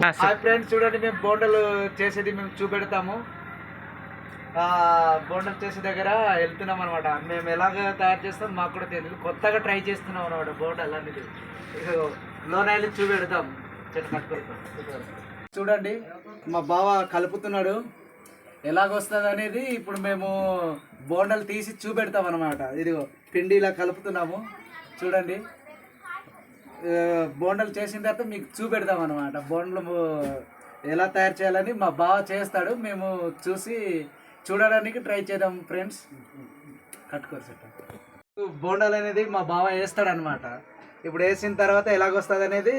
Hi friends, చూడండి మేము బోండలు చేసేది మేము చూపెడతాము. బోండలు చేసే దగ్గర వెళ్తున్నాం అనమాట. మేము ఎలాగ తయారు చేస్తాం మాకు కూడా తెలియదు, కొత్తగా ట్రై చేస్తున్నాం అనమాట బోండాలు అనేది. లోనైలు చూపెడతాం, చెట్టు కట్టుకుంటాం. చూడండి మా బావ కలుపుతున్నాడు, ఎలాగొస్తుంది అనేది ఇప్పుడు మేము బోండలు తీసి చూపెడతాం అనమాట. ఇదిగో పిండి ఇలా కలుపుతున్నాము చూడండి. బోండలు చేసిన తర్వాత మీకు చూపెడతాం అనమాట. బోండలు ఎలా తయారు చేయాలని మా బావ చేస్తాడు, మేము చూసి చూడడానికి ట్రై చేద్దాం ఫ్రెండ్స్. కట్టుకోవచ్చు బోండాలు అనేది మా బావ వేస్తాడు అనమాట. ఇప్పుడు వేసిన తర్వాత ఎలాగొస్తుంది అనేది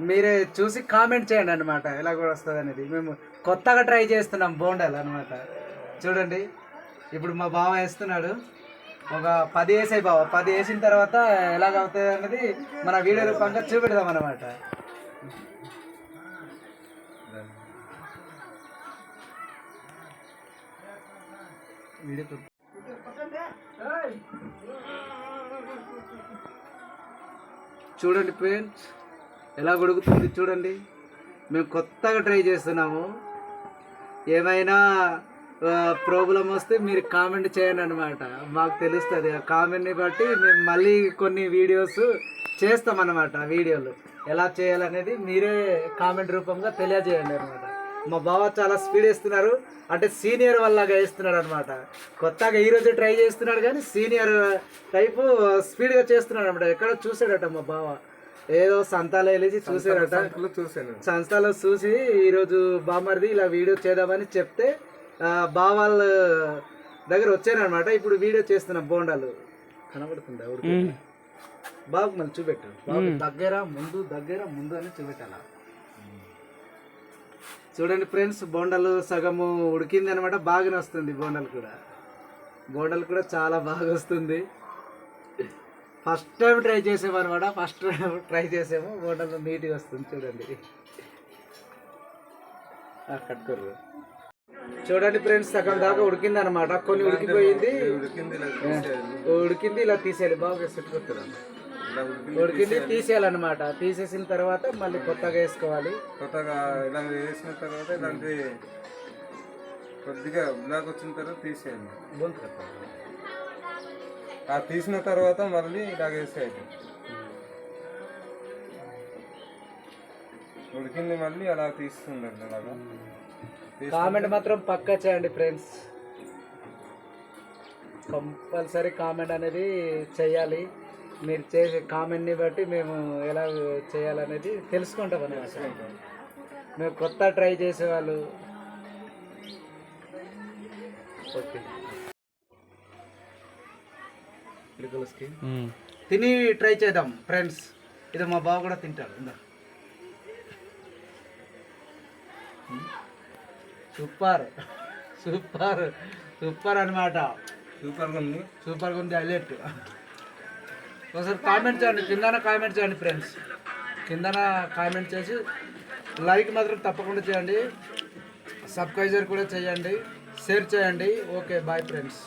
మీరే చూసి కామెంట్ చేయండి అనమాట. ఎలాగ వస్తుంది అనేది మేము కొత్తగా ట్రై చేస్తున్నాం బోండాలు అనమాట. చూడండి ఇప్పుడు మా బావ వేస్తున్నాడు. ఒక 10 వేసాయి బావ. 10 వేసిన తర్వాత ఎలాగవుతుంది అనేది మన వీడియో రూపంగా చూపెడదాం అనమాట. చూడండి ఫ్రెండ్స్ ఎలా ఉడుకుతుంది చూడండి. మేము కొత్తగా ట్రై చేస్తున్నాము. ఏమైనా ప్రాబ్లం వస్తే మీరు కామెంట్ చేయండి అనమాట, మాకు తెలుస్తుంది. ఆ కామెంట్ని బట్టి మేము మళ్ళీ కొన్ని వీడియోస్ చేస్తామన్నమాట. వీడియోలు ఎలా చేయాలనేది మీరే కామెంట్ రూపంగా తెలియజేయండి అనమాట. మా బావ చాలా స్పీడ్ వేస్తున్నారు, అంటే సీనియర్ వల్లగా వేస్తున్నాడు అనమాట. కొత్తగా ఈరోజు ట్రై చేస్తున్నాడు కానీ సీనియర్ టైపు స్పీడ్గా చేస్తున్నాడు అనమాట. ఎక్కడ చూసాడట మా బావ, ఏదో సంతాలో వెళ్ళి చూసాడట. సంస్థలో చూసి ఈరోజు బామ్మర్ది ఇలా వీడియో చేద్దామని చెప్తే బావాళ్ళ దగ్గర వచ్చానమాట. ఇప్పుడు వీడియో చేస్తున్నాం. బోండాలు కనబడుతుందా బాబు? మళ్ళీ చూపెట్టు బాబు. దగ్గర ముందు అని చూపెట్టాల. చూడండి ఫ్రెండ్స్, బోండాలు సగము ఉడికింది అనమాట. బాగానే వస్తుంది బోండాలు కూడా చాలా బాగా వస్తుంది. ఫస్ట్ టైం ట్రై చేసాము అనమాట. ఫస్ట్ టైం ట్రై చేసాము, బోండాలు నీట్గా వస్తుంది చూడండి. కట్టుకోరు చూడండి ఫ్రెండ్స్, సగం దాకా ఉడికింది అనమాట. కొన్ని ఉడికిపోయింది, ఉడికింది ఇలా తీసేయాలి. బాగా చుట్టుకొస్తారు, ఉడికింది తీసేయాలన్నమాట. తీసేసిన తర్వాత మళ్ళీ కొత్తగా వేసుకోవాలి. కొత్తగా ఇలా వేసిన తర్వాత ఇలాంటి కొద్దిగా బ్లాక్ వచ్చిన తర్వాత తీసేయాలి. తీసిన తర్వాత మళ్ళీ ఇలాగ వేసేయాలి. ఉడికింది మళ్ళీ అలా తీస్తుందండి. అలాగా కామెంట్ మాత్రం పక్కా చేయండి ఫ్రెండ్స్, కంపల్సరీ కామెంట్ అనేది చేయాలి. మీరు చేసే కామెంట్ని బట్టి మేము ఎలా చేయాలనేది తెలుసుకుంటాం అన్నమాట. మేము కొత్త ట్రై చేసేవాళ్ళు. ఓకే, తిని ట్రై చేద్దాం ఫ్రెండ్స్. ఇది మా బావ కూడా తింటాడు. సూపర్ సూపర్ సూపర్ అనమాట. సూపర్గా ఉంది హైలైట్. ఒకసారి కామెంట్ చేయండి, కిందన కామెంట్ చేయండి ఫ్రెండ్స్. కిందన కామెంట్ చేసి లైక్ మాత్రం తప్పకుండా చేయండి. సబ్స్క్రైబర్ కూడా చేయండి, షేర్ చేయండి. Okay, bye friends.